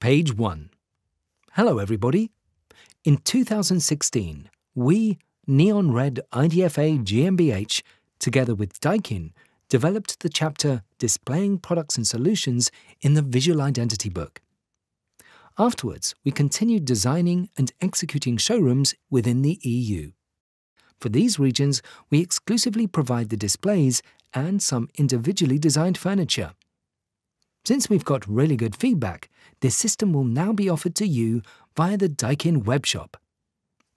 Page 1. Hello everybody. In 2016, we, Neon Red IDFA GmbH, together with Daikin, developed the chapter Displaying Products and Solutions in the Visual Identity book. Afterwards, we continued designing and executing showrooms within the EU. For these regions, we exclusively provide the displays and some individually designed furniture. Since we've got really good feedback, this system will now be offered to you via the Daikin webshop.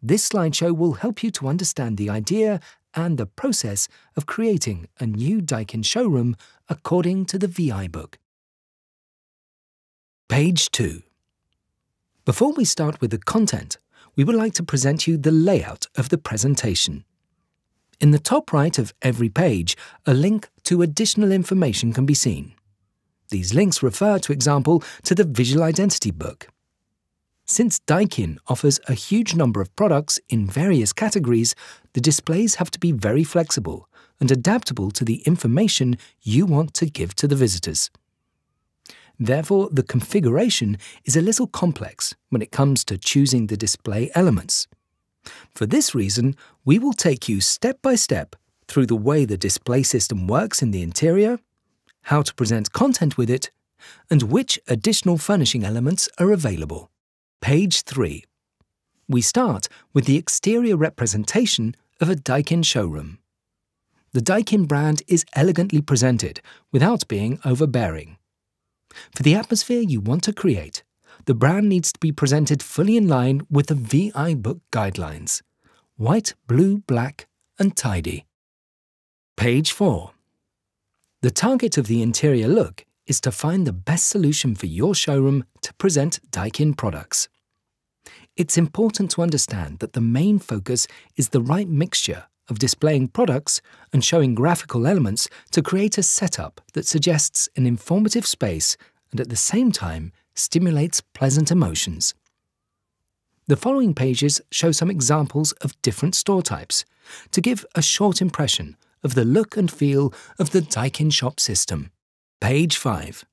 This slideshow will help you to understand the idea and the process of creating a new Daikin showroom according to the VI book. Page 2. Before we start with the content, we would like to present you the layout of the presentation. In the top right of every page, a link to additional information can be seen. These links refer, for example, to the Visual Identity book. Since Daikin offers a huge number of products in various categories, the displays have to be very flexible and adaptable to the information you want to give to the visitors. Therefore, the configuration is a little complex when it comes to choosing the display elements. For this reason, we will take you step by step through the way the display system works in the interior, how to present content with it, and which additional furnishing elements are available. Page 3. We start with the exterior representation of a Daikin showroom. The Daikin brand is elegantly presented without being overbearing. For the atmosphere you want to create, the brand needs to be presented fully in line with the VI book guidelines: white, blue, black, and tidy. Page 4. The target of the interior look is to find the best solution for your showroom to present Daikin products. It's important to understand that the main focus is the right mixture of displaying products and showing graphical elements to create a setup that suggests an informative space and at the same time stimulates pleasant emotions. The following pages show some examples of different store types to give a short impression of the look and feel of the Daikin shop system. Page 5.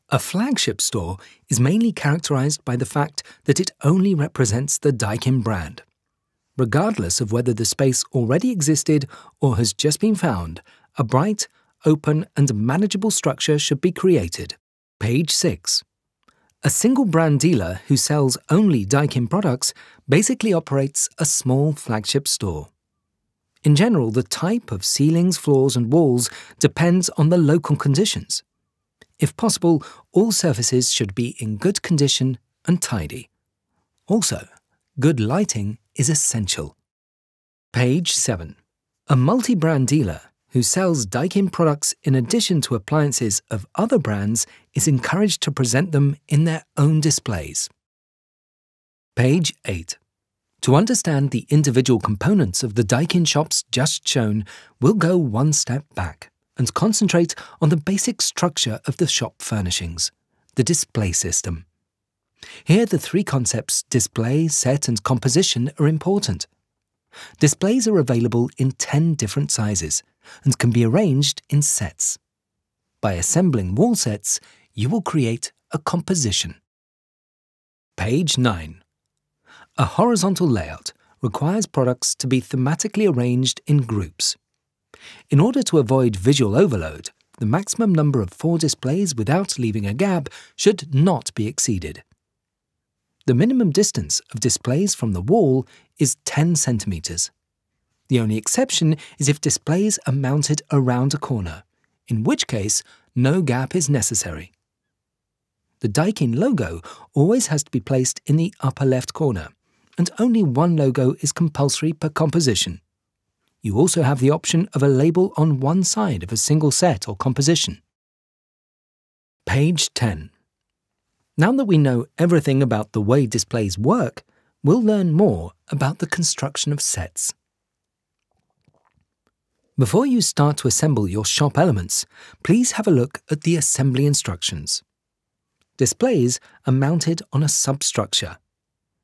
A flagship store is mainly characterized by the fact that it only represents the Daikin brand. Regardless of whether the space already existed or has just been found, a bright, open, and manageable structure should be created. Page 6. A single brand dealer who sells only Daikin products basically operates a small flagship store. In general, the type of ceilings, floors, and walls depends on the local conditions. If possible, all surfaces should be in good condition and tidy. Also, good lighting is essential. Page 7. A multi-brand dealer who sells Daikin products in addition to appliances of other brands is encouraged to present them in their own displays. Page 8. To understand the individual components of the Daikin shops just shown, we'll go one step back and concentrate on the basic structure of the shop furnishings, the display system. Here the three concepts display, set, and composition are important. Displays are available in 10 different sizes and can be arranged in sets. By assembling wall sets, you will create a composition. Page 9. A horizontal layout requires products to be thematically arranged in groups. In order to avoid visual overload, the maximum number of 4 displays without leaving a gap should not be exceeded. The minimum distance of displays from the wall is 10 centimeters. The only exception is if displays are mounted around a corner, in which case no gap is necessary. The Daikin logo always has to be placed in the upper left corner, and only one logo is compulsory per composition. You also have the option of a label on one side of a single set or composition. Page 10. Now that we know everything about the way displays work, we'll learn more about the construction of sets. Before you start to assemble your shop elements, please have a look at the assembly instructions. Displays are mounted on a substructure.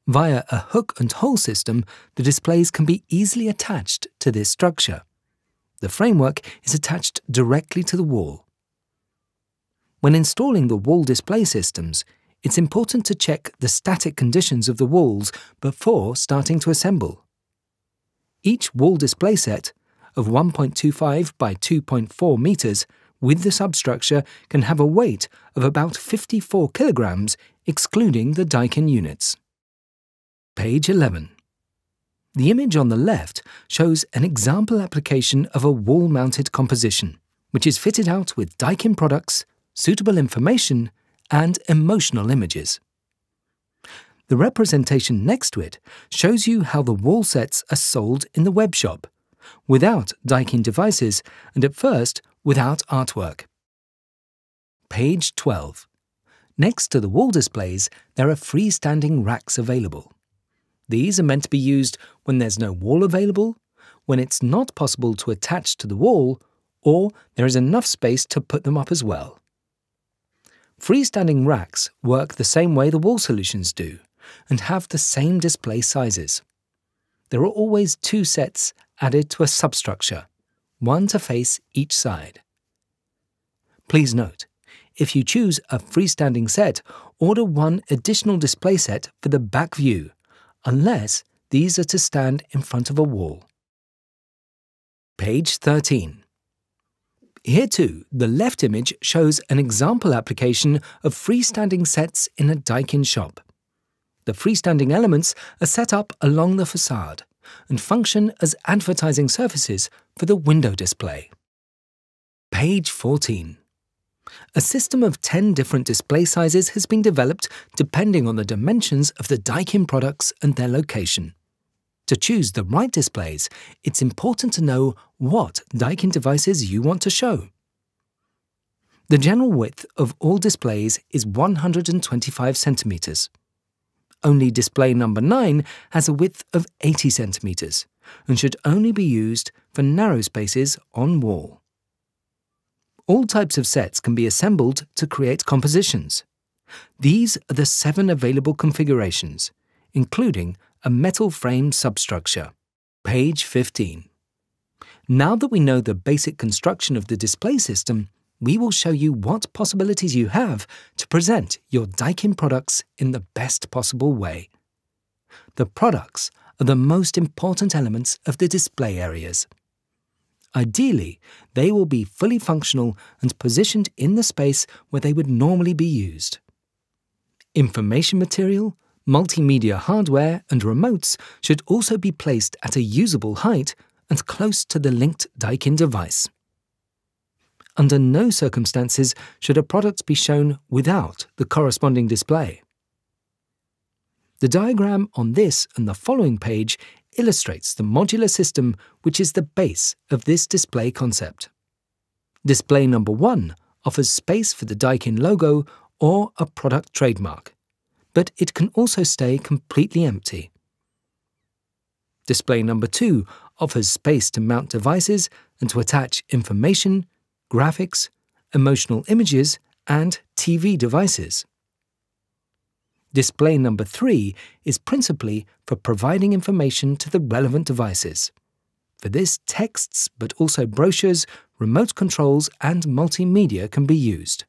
Via a hook and hole system, the displays can be easily attached to this structure. The framework is attached directly to the wall. When installing the wall display systems, it's important to check the static conditions of the walls before starting to assemble. Each wall display set of 1.25 by 2.4 meters with the substructure can have a weight of about 54 kilograms, excluding the Daikin units. Page 11. The image on the left shows an example application of a wall-mounted composition, which is fitted out with Daikin products, suitable information, and emotional images. The representation next to it shows you how the wall sets are sold in the web shop, without Daikin devices and at first without artwork. Page 12. Next to the wall displays, there are freestanding racks available. These are meant to be used when there's no wall available, when it's not possible to attach to the wall, or there is enough space to put them up as well. Freestanding racks work the same way the wall solutions do and have the same display sizes. There are always two sets added to a substructure, one to face each side. Please note, if you choose a freestanding set, order one additional display set for the back view, unless these are to stand in front of a wall. Page 13. Here too, the left image shows an example application of freestanding sets in a Daikin shop. The freestanding elements are set up along the facade and function as advertising surfaces for the window display. Page 14. A system of 10 different display sizes has been developed depending on the dimensions of the Daikin products and their location. To choose the right displays, it's important to know what Daikin devices you want to show. The general width of all displays is 125 centimeters. Only display number 9 has a width of 80 centimeters and should only be used for narrow spaces on wall. All types of sets can be assembled to create compositions. These are the 7 available configurations, including a metal frame substructure. Page 15. Now that we know the basic construction of the display system, we will show you what possibilities you have to present your Daikin products in the best possible way. The products are the most important elements of the display areas. Ideally, they will be fully functional and positioned in the space where they would normally be used. Information material, multimedia hardware and remotes should also be placed at a usable height and close to the linked Daikin device. Under no circumstances should a product be shown without the corresponding display. The diagram on this and the following page illustrates the modular system which is the base of this display concept. Display number 1 offers space for the Daikin logo or a product trademark, but it can also stay completely empty. Display number 2 offers space to mount devices and to attach information, graphics, emotional images, and TV devices. Display number 3 is principally for providing information to the relevant devices. For this, texts, but also brochures, remote controls, and multimedia can be used.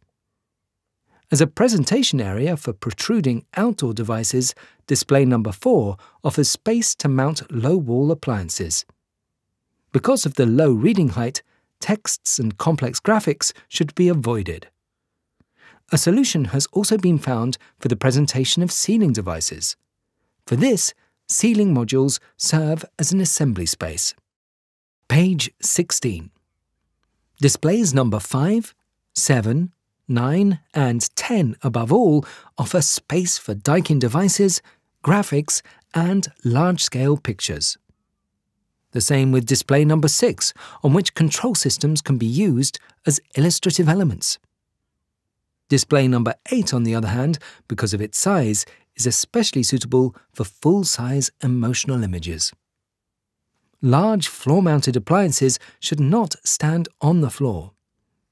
As a presentation area for protruding outdoor devices, display number 4 offers space to mount low-wall appliances. Because of the low reading height, texts and complex graphics should be avoided. A solution has also been found for the presentation of ceiling devices. For this, ceiling modules serve as an assembly space. Page 16. Displays number 5, 7, 9, and 10 above all offer space for Daikin devices, graphics, and large-scale pictures. The same with display number 6, on which control systems can be used as illustrative elements. Display number 8, on the other hand, because of its size, is especially suitable for full-size emotional images. Large floor-mounted appliances should not stand on the floor.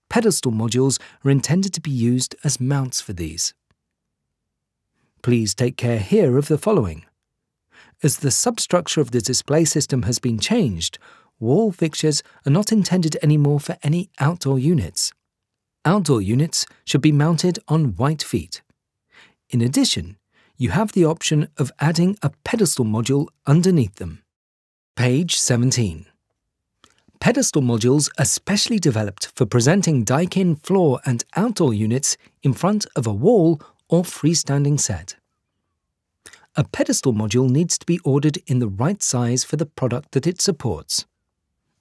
Pedestal modules are intended to be used as mounts for these. Please take care here of the following. As the substructure of the display system has been changed, wall fixtures are not intended anymore for any outdoor units. Outdoor units should be mounted on white feet. In addition, you have the option of adding a pedestal module underneath them. Page 17. Pedestal modules are specially developed for presenting Daikin floor and outdoor units in front of a wall or freestanding set. A pedestal module needs to be ordered in the right size for the product that it supports.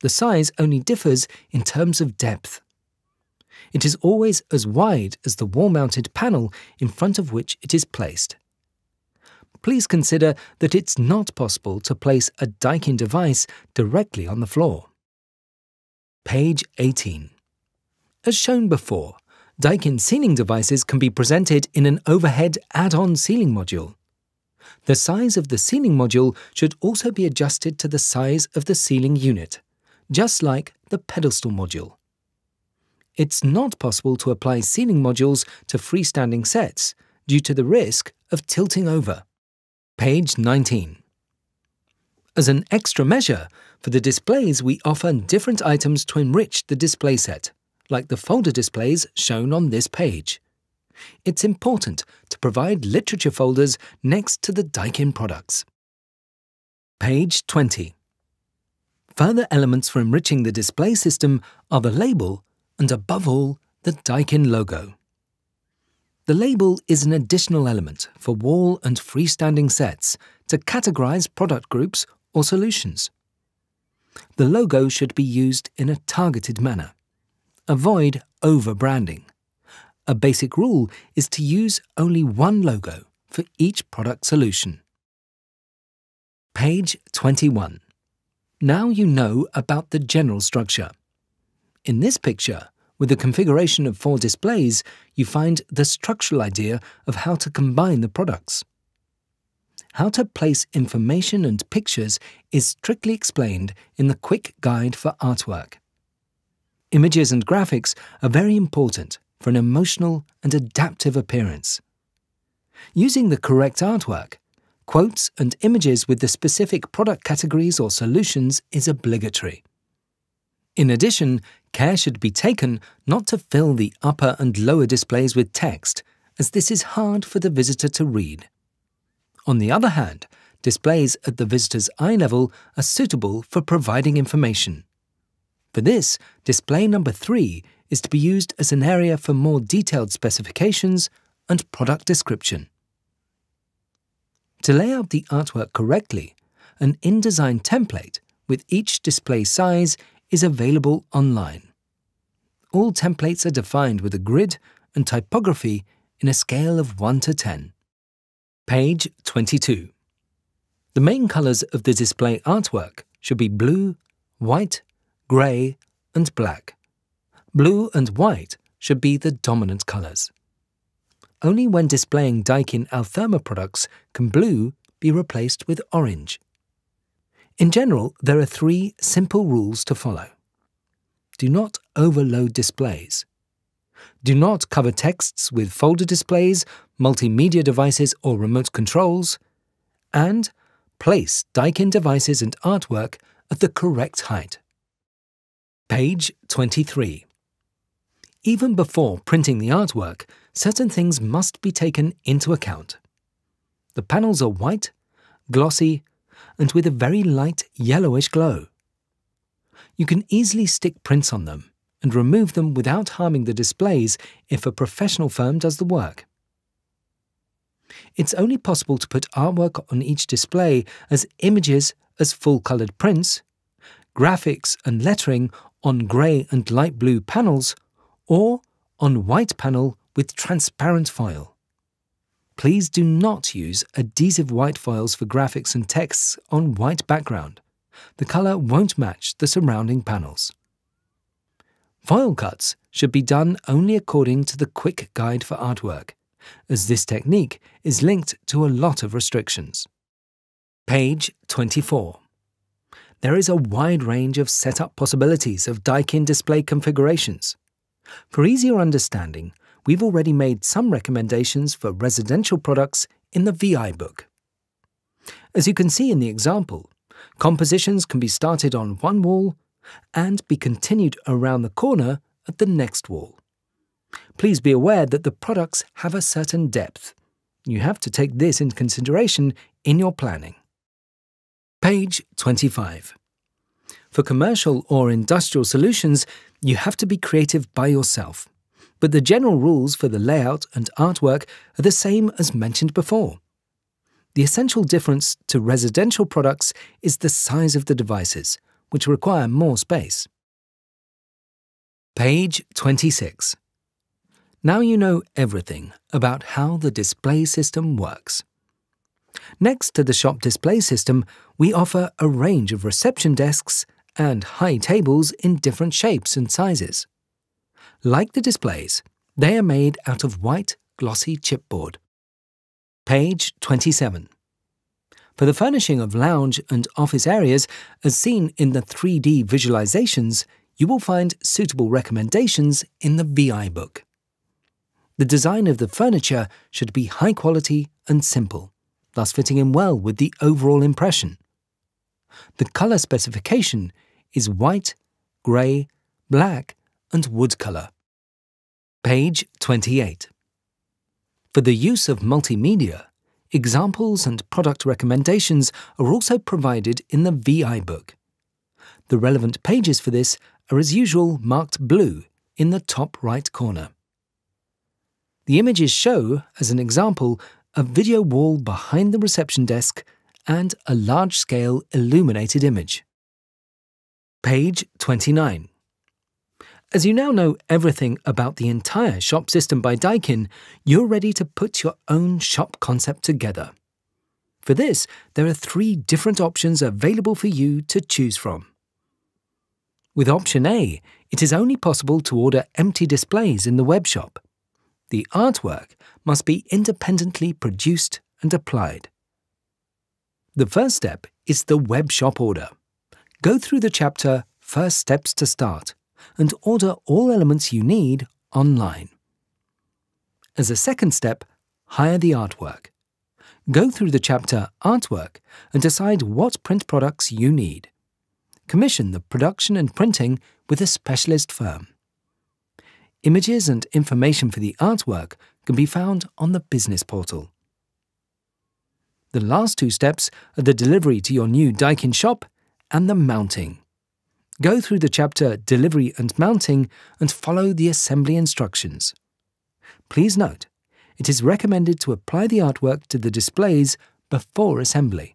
The size only differs in terms of depth. It is always as wide as the wall-mounted panel in front of which it is placed. Please consider that it's not possible to place a Daikin device directly on the floor. Page 18. As shown before, Daikin ceiling devices can be presented in an overhead add-on ceiling module. The size of the ceiling module should also be adjusted to the size of the ceiling unit, just like the pedestal module. It's not possible to apply ceiling modules to freestanding sets due to the risk of tilting over. Page 19. As an extra measure, for the displays we offer different items to enrich the display set, like the folder displays shown on this page. It's important to provide literature folders next to the Daikin products. Page 20. Further elements for enriching the display system are the label and, above all, the Daikin logo. The label is an additional element for wall and freestanding sets to categorize product groups or solutions. The logo should be used in a targeted manner. Avoid over-branding. A basic rule is to use only one logo for each product solution. Page 21. Now you know about the general structure. In this picture, with the configuration of 4 displays, you find the structural idea of how to combine the products. How to place information and pictures is strictly explained in the quick guide for artwork. Images and graphics are very important for an emotional and adaptive appearance. Using the correct artwork, quotes and images with the specific product categories or solutions is obligatory. In addition, care should be taken not to fill the upper and lower displays with text, as this is hard for the visitor to read. On the other hand, displays at the visitor's eye level are suitable for providing information. For this, display number 3 is to be used as an area for more detailed specifications and product description. To lay out the artwork correctly, an InDesign template with each display size is available online. All templates are defined with a grid and typography in a scale of 1 to 10. Page 22. The main colors of the display artwork should be blue, white, grey, and black. Blue and white should be the dominant colors. Only when displaying Daikin Altherma products can blue be replaced with orange. In general, there are 3 simple rules to follow. Do not overload displays. Do not cover texts with folder displays, multimedia devices or remote controls. And place Daikin devices and artwork at the correct height. Page 23. Even before printing the artwork, certain things must be taken into account. The panels are white, glossy, and with a very light yellowish glow. You can easily stick prints on them and remove them without harming the displays if a professional firm does the work. It's only possible to put artwork on each display as images as full-colored prints, graphics and lettering on grey and light blue panels, or on white panel with transparent foil. Please do not use adhesive white foils for graphics and texts on white background. The color won't match the surrounding panels. Foil cuts should be done only according to the quick guide for artwork, as this technique is linked to a lot of restrictions. Page 24. There is a wide range of setup possibilities of Daikin display configurations. For easier understanding, we've already made some recommendations for residential products in the VI book. As you can see in the example, compositions can be started on one wall and be continued around the corner at the next wall. Please be aware that the products have a certain depth. You have to take this into consideration in your planning. Page 25. For commercial or industrial solutions, you have to be creative by yourself, but the general rules for the layout and artwork are the same as mentioned before. The essential difference to residential products is the size of the devices, which require more space. Page 26. Now you know everything about how the display system works. Next to the shop display system, we offer a range of reception desks and high tables in different shapes and sizes. Like the displays, they are made out of white, glossy chipboard. Page 27. For the furnishing of lounge and office areas, as seen in the 3D visualizations, you will find suitable recommendations in the VI book. The design of the furniture should be high quality and simple, thus fitting in well with the overall impression. The color specification is white, grey, black, and wood color. Page 28. For the use of multimedia, examples and product recommendations are also provided in the VI book. The relevant pages for this are as usual marked blue in the top right corner. The images show, as an example, a video wall behind the reception desk and a large-scale illuminated image. Page 29. As you now know everything about the entire shop system by Daikin, you're ready to put your own shop concept together. For this, there are 3 different options available for you to choose from. With option A, it is only possible to order empty displays in the web shop. The artwork must be independently produced and applied. The first step is the web shop order. Go through the chapter First Steps to Start and order all elements you need online. As a second step, hire the artwork. Go through the chapter Artwork and decide what print products you need. Commission the production and printing with a specialist firm. Images and information for the artwork can be found on the business portal. The last 2 steps are the delivery to your new Daikin shop and the mounting. Go through the chapter Delivery and Mounting and follow the assembly instructions. Please note, it is recommended to apply the artwork to the displays before assembly.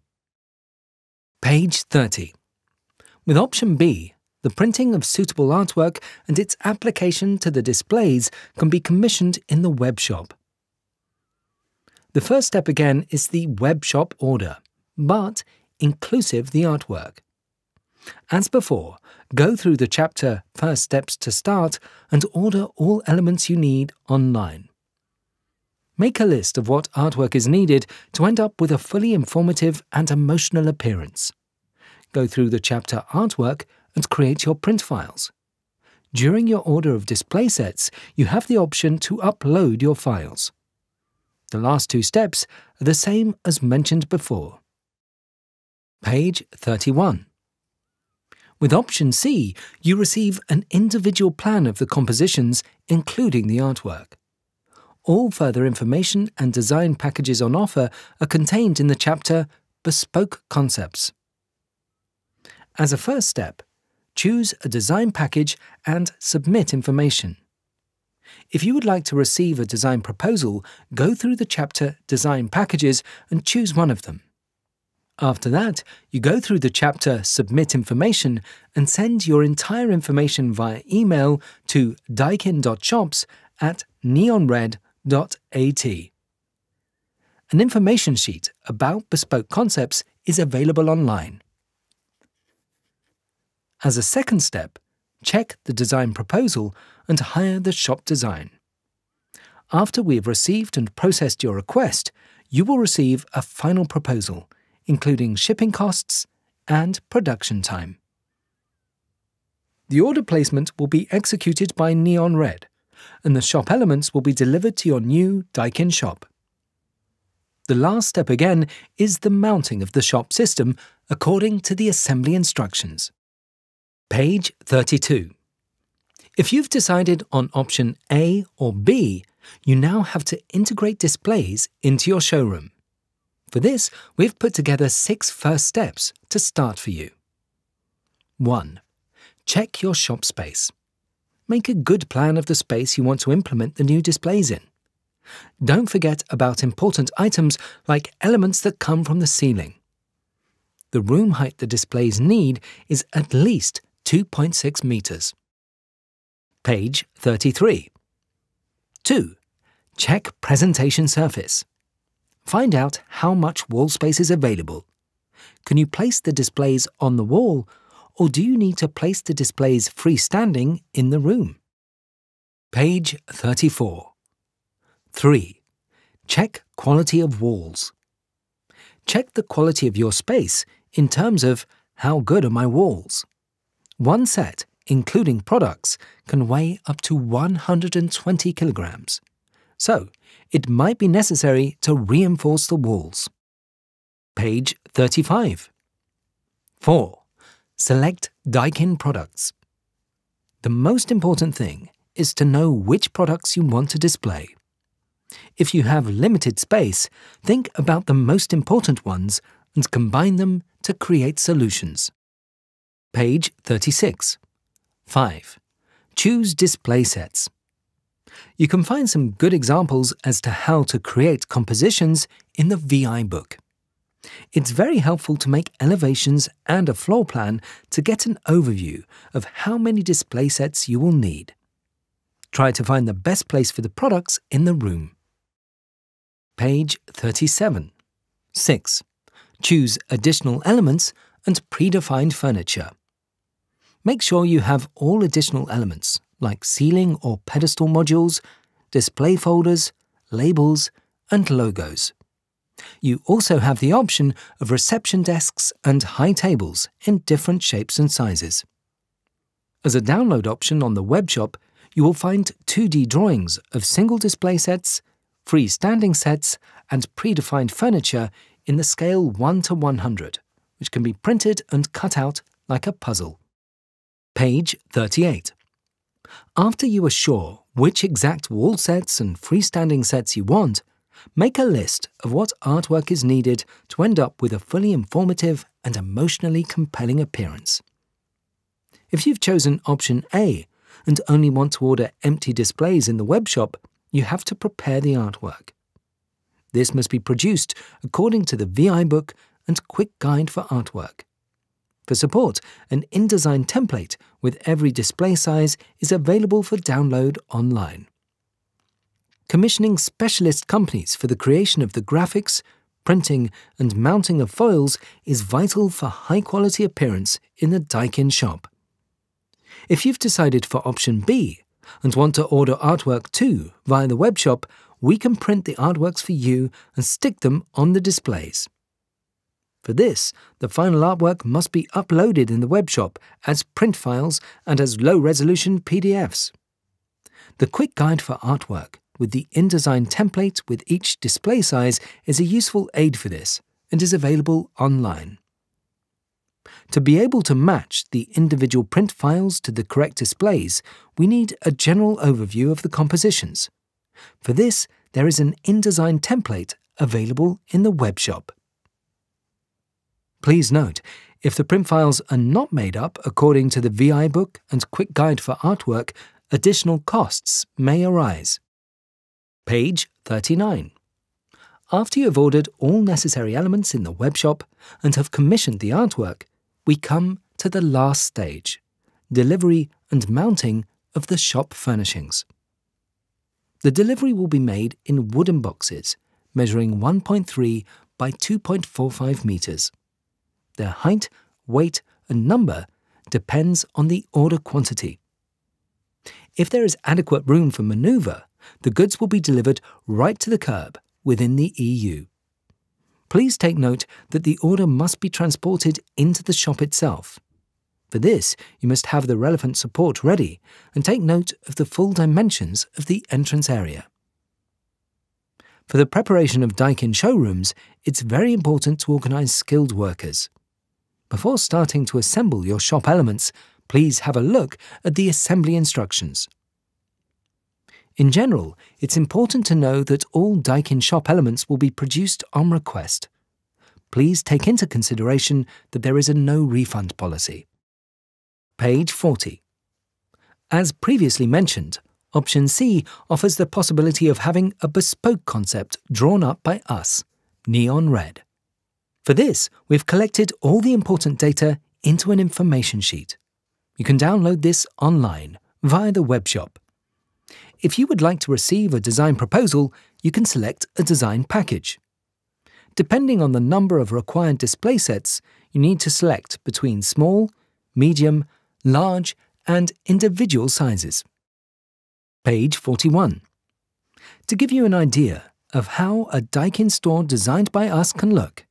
Page 30. With option B, the printing of suitable artwork and its application to the displays can be commissioned in the web shop. The first step again is the web shop order, but inclusive the artwork. As before, go through the chapter First Steps to Start and order all elements you need online. Make a list of what artwork is needed to end up with a fully informative and emotional appearance. Go through the chapter Artwork and create your print files. During your order of display sets, you have the option to upload your files. The last 2 steps are the same as mentioned before. Page 31. With option C, you receive an individual plan of the compositions, including the artwork. All further information and design packages on offer are contained in the chapter Bespoke Concepts. As a first step, choose a design package and submit information. If you would like to receive a design proposal, go through the chapter Design Packages and choose one of them. After that, you go through the chapter Submit Information and send your entire information via email to daikin.shops@neonred.at. An information sheet about bespoke concepts is available online. As a second step, check the design proposal and hire the shop design. After we have received and processed your request, you will receive a final proposal, including shipping costs and production time. The order placement will be executed by Neon Red, and the shop elements will be delivered to your new Daikin shop. The last step again is the mounting of the shop system according to the assembly instructions. Page 32. If you've decided on option A or B, You now have to integrate displays into your showroom. For this, we've put together 6 first steps to start for you. 1. Check your shop space. Make a good plan of the space you want to implement the new displays in. Don't forget about important items like elements that come from the ceiling. The room height the displays need is at least 2.6 meters. Page 33. 2. Check presentation surface. Find out how much wall space is available. Can you place the displays on the wall, or do you need to place the displays freestanding in the room? Page 34. 3. Check quality of walls. Check the quality of your space in terms of how good are my walls. One set, including products, can weigh up to 120 kilograms. So, it might be necessary to reinforce the walls. Page 35. 4. Select Daikin products. The most important thing is to know which products you want to display. If you have limited space, think about the most important ones and combine them to create solutions. Page 36. 5. Choose display sets. You can find some good examples as to how to create compositions in the VI book. It's very helpful to make elevations and a floor plan to get an overview of how many display sets you will need. Try to find the best place for the products in the room. Page 37. 6. Choose additional elements and predefined furniture. Make sure you have all additional elements like ceiling or pedestal modules, display folders, labels, and logos. You also have the option of reception desks and high tables in different shapes and sizes. As a download option on the web shop, you will find 2D drawings of single display sets, freestanding sets, and predefined furniture in the scale 1:100, which can be printed and cut out like a puzzle. Page 38. After you are sure which exact wall sets and freestanding sets you want, make a list of what artwork is needed to end up with a fully informative and emotionally compelling appearance. If you've chosen option A and only want to order empty displays in the web shop, you have to prepare the artwork. This must be produced according to the VI book and quick guide for artwork. For support, an InDesign template with every display size is available for download online. Commissioning specialist companies for the creation of the graphics, printing, and mounting of foils is vital for high-quality appearance in the Daikin shop. If you've decided for option B and want to order artwork too via the web shop, we can print the artworks for you and stick them on the displays. For this, the final artwork must be uploaded in the web shop as print files and as low-resolution PDFs. The quick guide for artwork with the InDesign template with each display size is a useful aid for this and is available online. To be able to match the individual print files to the correct displays, we need a general overview of the compositions. For this, there is an InDesign template available in the web shop. Please note, if the print files are not made up according to the VI book and quick guide for artwork, additional costs may arise. Page 39. After you have ordered all necessary elements in the web shop and have commissioned the artwork, we come to the last stage, delivery and mounting of the shop furnishings. The delivery will be made in wooden boxes, measuring 1.3 by 2.45 meters. Their height, weight, and number depends on the order quantity. If there is adequate room for maneuver, the goods will be delivered right to the curb within the EU. Please take note that the order must be transported into the shop itself. For this, you must have the relevant support ready and take note of the full dimensions of the entrance area. For the preparation of Daikin showrooms, it's very important to organize skilled workers. Before starting to assemble your shop elements, please have a look at the assembly instructions. In general, it's important to know that all Daikin shop elements will be produced on request. Please take into consideration that there is a no refund policy. Page 40. As previously mentioned, Option C offers the possibility of having a bespoke concept drawn up by us, Neon Red. For this, we've collected all the important data into an information sheet. You can download this online via the webshop. If you would like to receive a design proposal, you can select a design package. Depending on the number of required display sets, you need to select between small, medium, large, and individual sizes. Page 41. To give you an idea of how a Daikin store designed by us can look,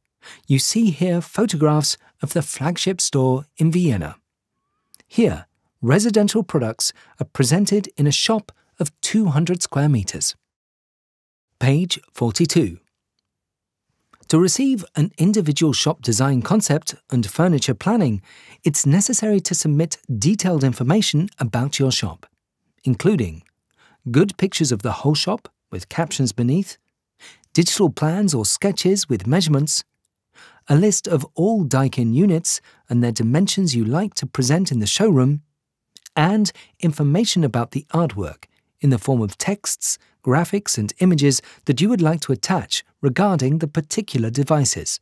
you see here photographs of the flagship store in Vienna. Here, residential products are presented in a shop of 200 square meters. Page 42. To receive an individual shop design concept and furniture planning, it's necessary to submit detailed information about your shop, including good pictures of the whole shop with captions beneath, digital plans or sketches with measurements, a list of all Daikin units and their dimensions you like to present in the showroom, and information about the artwork in the form of texts, graphics and images that you would like to attach regarding the particular devices.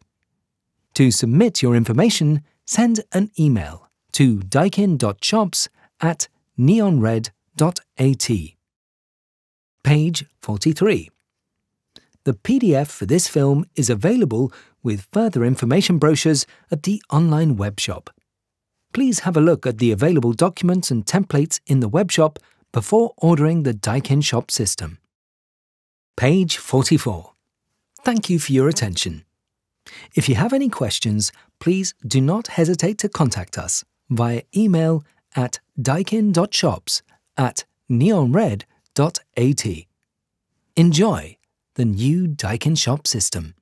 To submit your information, send an email to daikin.shops@neonred.at. Page 43. The PDF for this film is available with further information brochures at the online webshop. Please have a look at the available documents and templates in the webshop before ordering the Daikin shop system. Page 44. Thank you for your attention. If you have any questions, please do not hesitate to contact us via email at daikin.shops@neonred.at. Enjoy the new Daikin shop system.